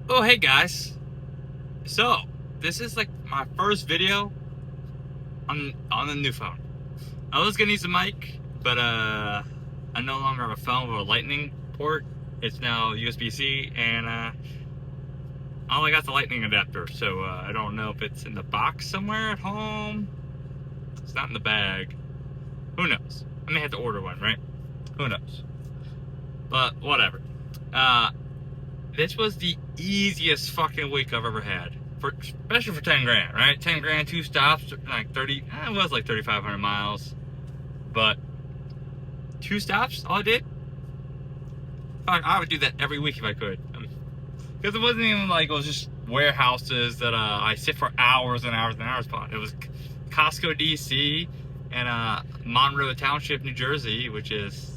Oh, hey guys. So, this is like my first video on the new phone. I was gonna use a mic, but I no longer have a phone with a lightning port. It's now USB-C, and I only got the lightning adapter, so I don't know if it's in the box somewhere at home. It's not in the bag. Who knows? I may have to order one, right? Who knows? But whatever. Uh, this was the easiest fucking week I've ever had. Especially for 10 grand, right? 10 grand, 2 stops, like 30, it was like 3,500 miles. But 2 stops, all I did? Fuck, I would do that every week if I could. Because it wasn't even like it was just warehouses that I sit for hours and hours and hours upon. It was Costco, DC, and Monroe Township, New Jersey, which is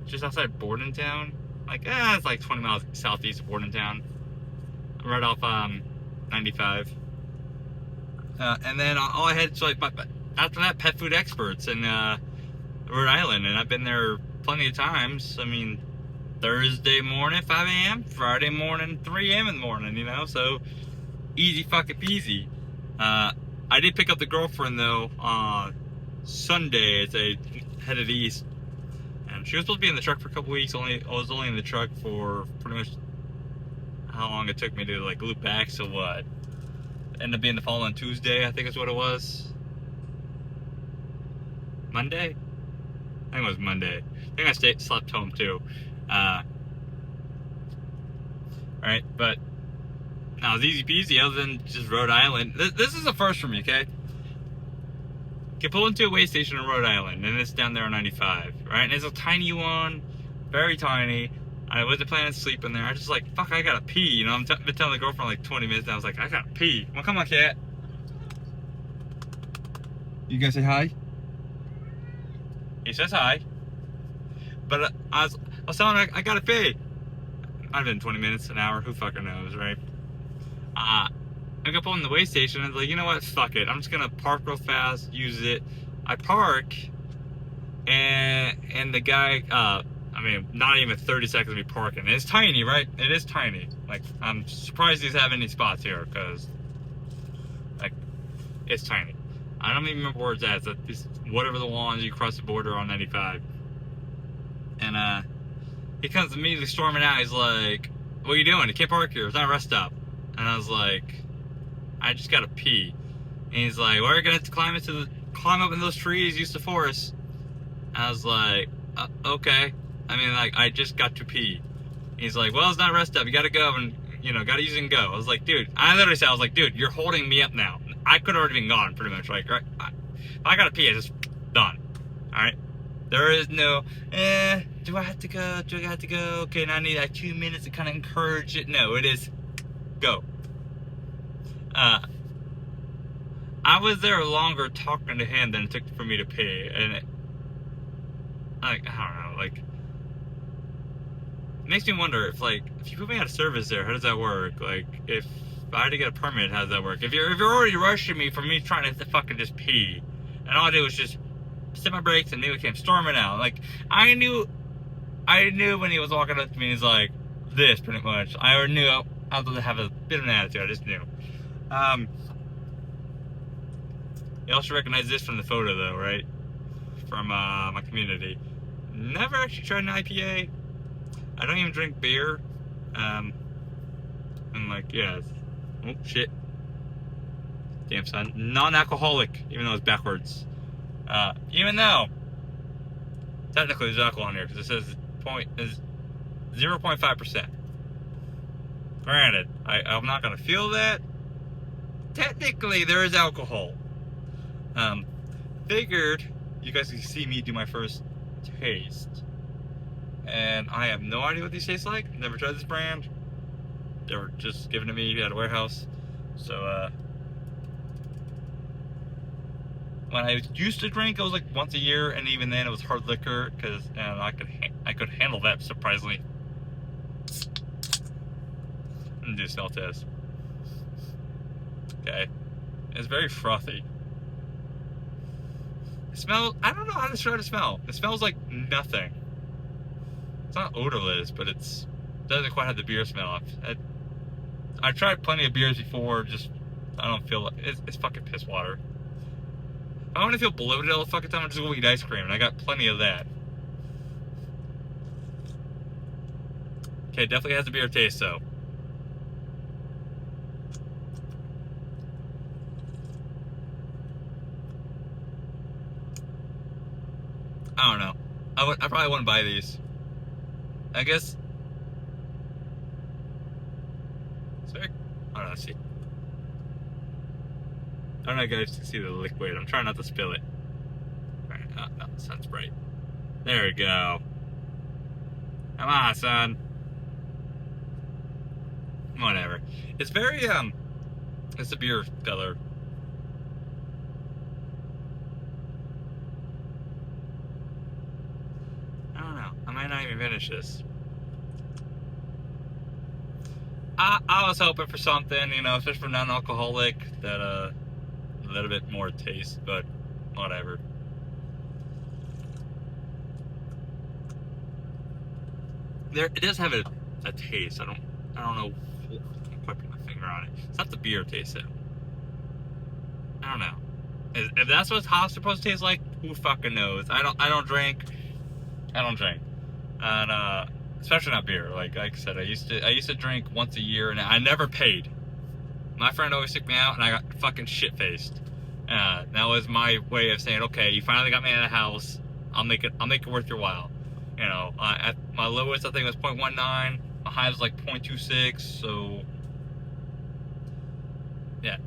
just outside Bordentown. Like, it's like 20 miles southeast of Bordentown. Right off 95. And then all I had, so like, after that, Pet Food Experts in Rhode Island, and I've been there plenty of times. I mean, Thursday morning, 5 a.m., Friday morning, 3 a.m. in the morning, you know, so easy fucking peasy. I did pick up the girlfriend, though, on Sunday as I headed east, and she was supposed to be in the truck for a couple weeks. I was only in the truck for pretty much how long it took me to, like, loop back, so what? Ended up being the following Tuesday, I think is what it was. Monday? I think it was Monday. I think I slept home, too. Right, but now it's easy peasy other than just Rhode Island. This is a first for me, okay? Can pull into a way station in Rhode Island, and it's down there on 95, right? And it's a tiny one, very tiny. I wasn't planning to sleep in there. I just like, fuck, I gotta pee. You know, I've been telling the girlfriend like 20 minutes, and I was like, I gotta pee. Well, come on, cat. You gonna say hi? He says hi. But I was telling her I gotta pee. Might have been 20 minutes, an hour, who fucking knows, right? I go pull in the way station, and I was like, you know what, fuck it. I'm just gonna park real fast, use it. I park, and the guy, I mean, not even 30 seconds of me parking. It's tiny, right? It is tiny. Like, I'm surprised he's having any spots here, because, like, it's tiny. I don't even remember where it's at. It's whatever the lawns you cross the border on 95. And, he comes immediately storming out. He's like, what are you doing? You can't park here. It's not a rest stop. And I was like, I just gotta pee. And he's like, well, you're gonna have to climb up in those trees, use the forest. And I was like, okay. I mean, like, I just got to pee. He's like, well, it's not a rest stop. You gotta go and, you know, gotta use it and go. I was like, dude, I literally said, I was like, dude, you're holding me up now. I could have already been gone, pretty much. Like, right? If I gotta pee, I just done. Alright? There is no, do I have to go? Do I have to go? Okay, now I need like 2 minutes to kind of encourage it. No, it is go. I was there longer talking to him than it took for me to pee, and like, I don't know, like, it makes me wonder if, like, if you put me out of service there, how does that work? Like, if I had to get a permit, how does that work? If you're already rushing me for me trying to fucking just pee, and all I did was just set my brakes and he came storming out. Like, I knew when he was walking up to me, he's like, this, pretty much. I already knew I was going to have a bit of an attitude. I just knew. You also recognize this from the photo, though, right? From my community. Never actually tried an IPA. I don't even drink beer. And like, yeah. Oh, shit. Damn, son. Non-alcoholic, even though it's backwards. Even though, technically there's alcohol in here, because it says 0.5%. Granted, I'm not going to feel that. Technically, there is alcohol. Figured you guys can see me do my first taste. And I have no idea what these taste like. Never tried this brand. They were just given to me at a warehouse. So, when I used to drink, it was like once a year, and even then it was hard liquor, because I could handle that, surprisingly. I'm gonna do a smell test. Okay. It's very frothy. It smells, I don't know how to describe the smell. It smells like nothing. It's not odorless, but it doesn't quite have the beer smell. I tried plenty of beers before. Just I don't feel like it's fucking piss water. If I want to feel bloated all the fucking time, I'm just gonna eat ice cream, and I got plenty of that. Okay, definitely has a beer taste though. I don't know. I probably wouldn't buy these. I guess. Sorry. I don't know. See. I don't know, guys, to see the liquid. I'm trying not to spill it. Alright, oh, no, sun's bright. There we go. Come on, son. Whatever. It's very it's a beer color. I don't know. I might not even finish this. I was hoping for something, you know, especially for non-alcoholic, that a little bit more taste, but whatever. It does have a taste. I don't know. I can't quite put my finger on it. It's not the beer taste though. I don't know. If that's what hop's supposed to taste like, who fucking knows? I don't drink. And especially not beer. Like I said, I used to drink once a year, and I never paid. My friend always took me out, and I got fucking shit faced. That was my way of saying, okay, you finally got me out of the house. I'll make it worth your while. You know, at my lowest I think was 0.19. My high was like 0.26. So yeah.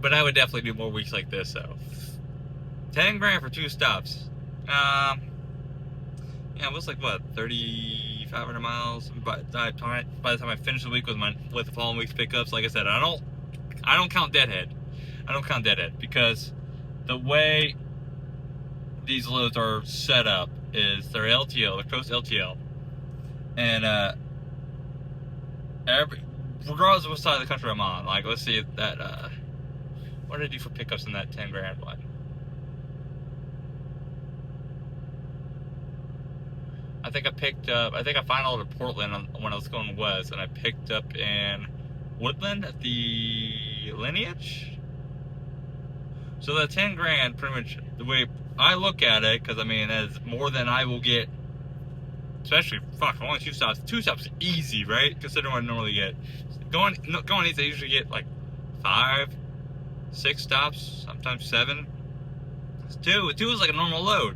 But I would definitely do more weeks like this though. 10 grand for 2 stops. Yeah, it was like what, 3,500 miles. By the time I finished the week with the following week's pickups, like I said, I don't count Deadhead. I don't count Deadhead because the way these loads are set up is they're LTL, they're Coast LTL, and regardless of what side of the country I'm on, like let's see that what did I do for pickups in that 10 grand one? I think I finalized at Portland when I was going west, and I picked up in Woodland at the Lineage. So that 10 grand, pretty much the way I look at it, because I mean, that's more than I will get, especially, only 2 stops. 2 stops easy, right? Considering what I normally get. Going east, I usually get like 5, 6 stops, sometimes 7. 2 is like a normal load.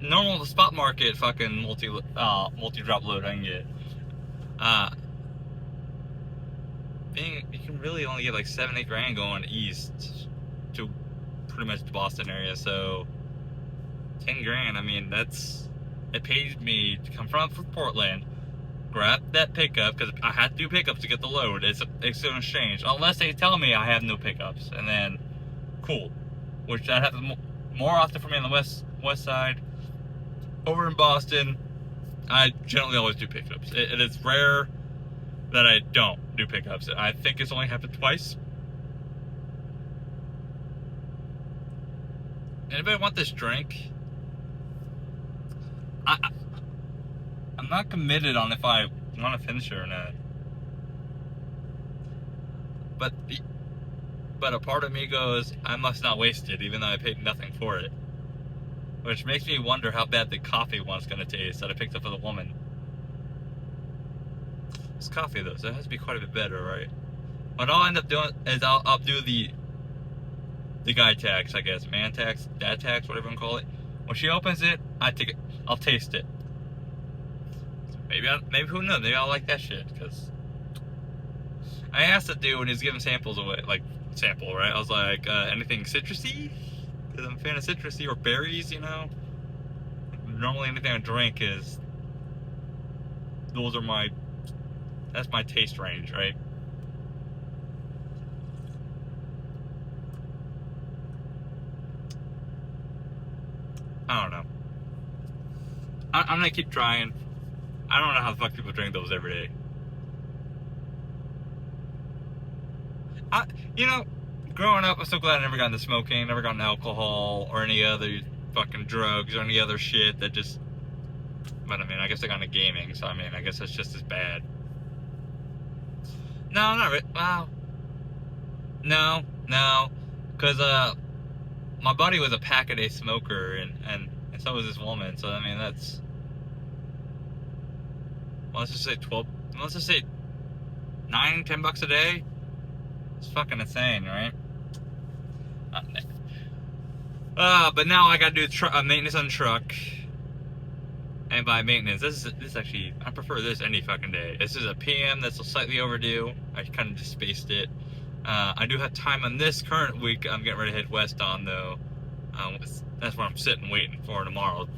Normal spot market fucking multi-drop load I can get. You can really only get like 7-8 grand going east to pretty much the Boston area. So 10 grand, I mean, it paid me to come from Portland, grab that pickup, because I had to do pickups to get the load. It's an exchange, unless they tell me I have no pickups, and then cool, which that happens more often for me on the west side. Over in Boston, I generally always do pickups. It is rare that I don't do pickups. I think it's only happened twice. Anybody want this drink? I'm not committed on if I want to finish it or not. But a part of me goes, I must not waste it, even though I paid nothing for it. Which makes me wonder how bad the coffee one's gonna taste that I picked up for the woman. It's coffee though, so it has to be quite a bit better, right? What I'll end up doing is I'll do the guy tax, I guess, man tax, dad tax, whatever you want to call it. When she opens it, I'll taste it. So maybe who knows? Maybe I'll like that shit, because I asked the dude when he was giving samples away, like sample, right? I was like, anything citrusy? Because I'm a fan of citrusy or berries, you know. Normally anything I drink is, that's my taste range, right? I don't know. I'm gonna keep trying. I don't know how the fuck people drink those every day. You know, growing up, I'm so glad I never got into smoking, never got into alcohol or any other fucking drugs or any other shit that just. But I mean, I guess I got into gaming, so I mean, I guess that's just as bad. No, not really. Wow. No, because my buddy was a pack-a-day smoker, and so was this woman. So I mean, that's, well, let's just say 12. Let's just say $9-10 a day. It's fucking insane, right? But now I gotta do maintenance on the truck. And by maintenance, this is actually, I prefer this any fucking day. This is a PM that's slightly overdue. I kind of just spaced it. I do have time on this current week I'm getting ready to head west on, though. That's what I'm sitting waiting for tomorrow,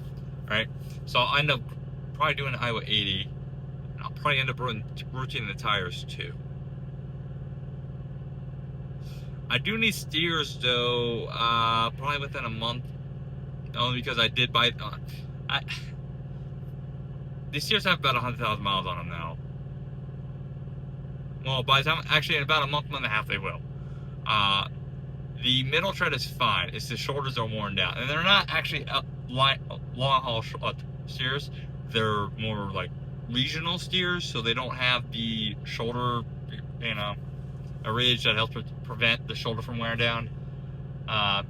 right? So I'll end up probably doing Iowa 80. I'll probably end up rotating the tires too. I do need steers though, probably within a month. Only because I did buy. These steers have about 100,000 miles on them now. Well, by the time, actually in about a month and a half they will. The middle tread is fine. It's the shoulders are worn down, and they're not actually long haul steers. They're more like regional steers, so they don't have the shoulder, a ridge that helps prevent the shoulder from wearing down. But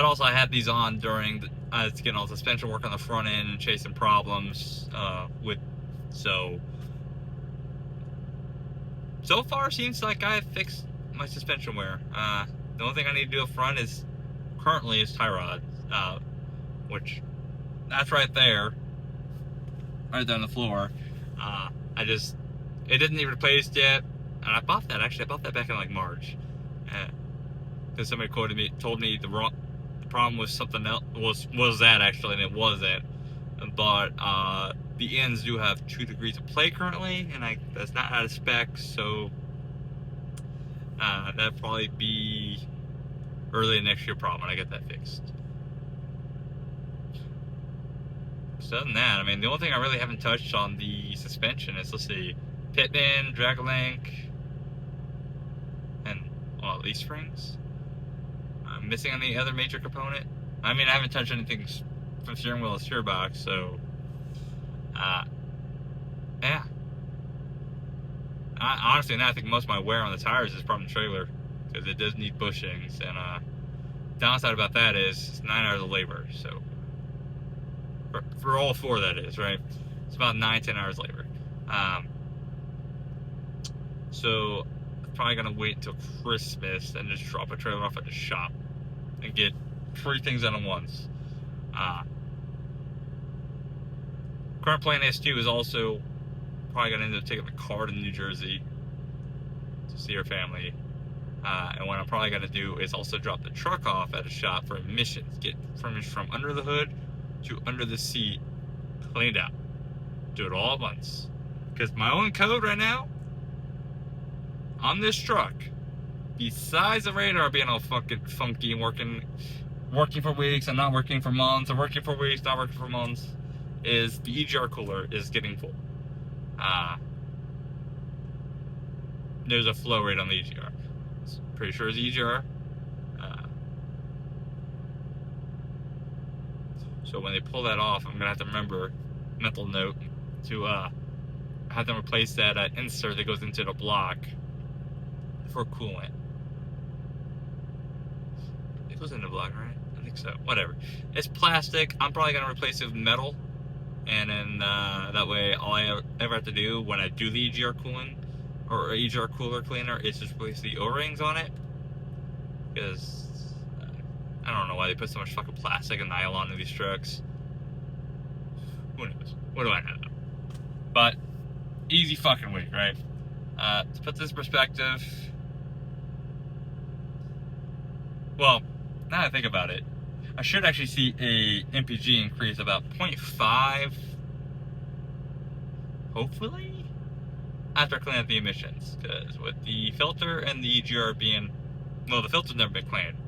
also I had these on during I was getting all the suspension work on the front end and chasing problems so far seems like I have fixed my suspension wear. The only thing I need to do up front is currently tie rods, which that's right there on the floor. It didn't need replaced yet, and I bought that back in like March, because somebody told me the problem was something else, was that actually, and it wasn't. But the ends do have 2 degrees of play currently, and that's not out of spec, so that'll probably be early next year problem when I get that fixed. So other than that, I mean, the only thing I really haven't touched on the suspension is, let's see, Pitman, Dragalink, and leaf springs. I'm missing any other major component. I mean, I haven't touched anything from steering wheel to steer box, so yeah. Honestly, now I think most of my wear on the tires is from the trailer, because it does need bushings, and downside about that is it's 9 hours of labor. So for all 4, that is, right? It's about 9-10 hours labor. So I'm probably gonna wait until Christmas and just drop a trailer off at the shop and get 3 things done at once. Current plan S2 is also probably gonna end up taking the car to New Jersey to see her family. And what I'm probably gonna do is also drop the truck off at a shop for emissions. Get from under the hood to under the seat cleaned out. Do it all at once. Because my own code right now on this truck, besides the radar being all fucking funky and working for weeks and not working for months, or working for weeks, not working for months, is the EGR cooler is getting full. There's a flow rate on the EGR. Pretty sure it's EGR. So when they pull that off, I'm gonna have to remember, mental note, to have them replace that insert that goes into the block for coolant. It goes into the block, right? I think so. Whatever. It's plastic. I'm probably gonna replace it with metal, and then that way all I ever have to do when I do the EGR cooling or EGR cooler cleaner is just replace the O-rings on it, because I don't know why they put so much fucking plastic and nylon in these trucks. Who knows? What do I know? But easy fucking week, right? To put this in perspective, well, now that I think about it, I should actually see a MPG increase about 0.5, hopefully, after cleaning up the emissions. Because with the filter and the EGR being, well, the filter's never been cleaned,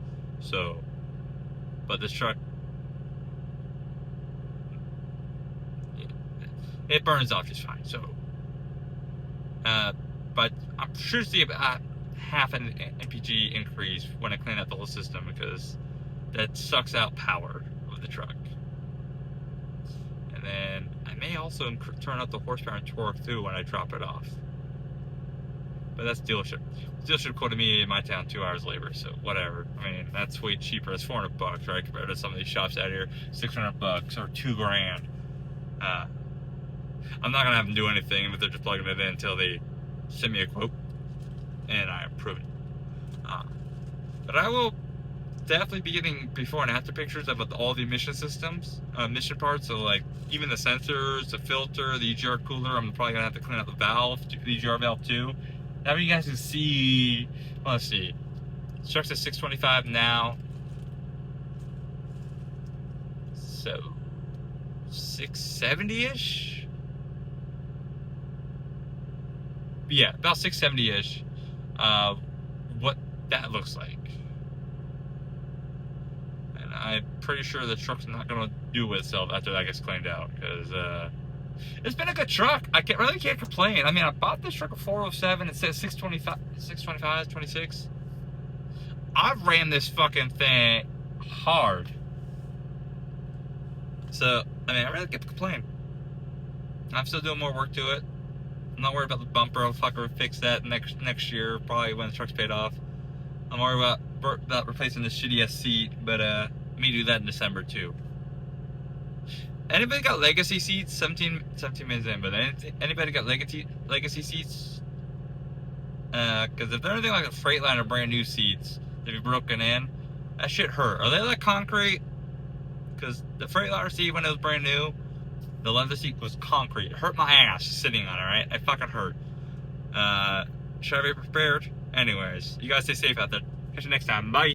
so, but this truck, it burns off just fine, so, but I should see about half an MPG increase when I clean out the whole system, because that sucks out power of the truck. And then I may also turn up the horsepower and torque too when I drop it off. But that's dealership. Dealership quoted me in my town 2 hours labor, so whatever. I mean, that's way cheaper. It's $400, right? Compared to some of these shops out here, $600 or $2,000. I'm not gonna have them do anything, but they're just plugging it in until they send me a quote and I approve it. But I will definitely be getting before and after pictures of all the emission systems, emission parts. So like even the sensors, the filter, the EGR cooler. I'm probably gonna have to clean out the valve, the EGR valve too. That way you guys can see. Well, let's see. This truck's at 625 now. So 670-ish. Yeah, about 670-ish. What that looks like. And I'm pretty sure the truck's not gonna do with itself after that gets cleaned out, because it's been a good truck. I really can't complain. I mean, I bought this truck at 407. It says 625, 26. I've ran this fucking thing hard. So, I mean, I really get to complain. I'm still doing more work to it. I'm not worried about the bumper. I'll fucking fix that next year, probably when the truck's paid off. I'm worried about replacing this shitty ass seat, but let me do that in December too. Anybody got legacy seats? 17 minutes in, but anybody got legacy seats? Because if they're anything like a Freightliner brand new seats, they've been broken in, that shit hurt. Are they like concrete? Because the Freightliner seat, when it was brand new, the leather seat was concrete. It hurt my ass sitting on it, right? It fucking hurt. Should I be prepared? Anyways, you guys stay safe out there. Catch you next time. Bye.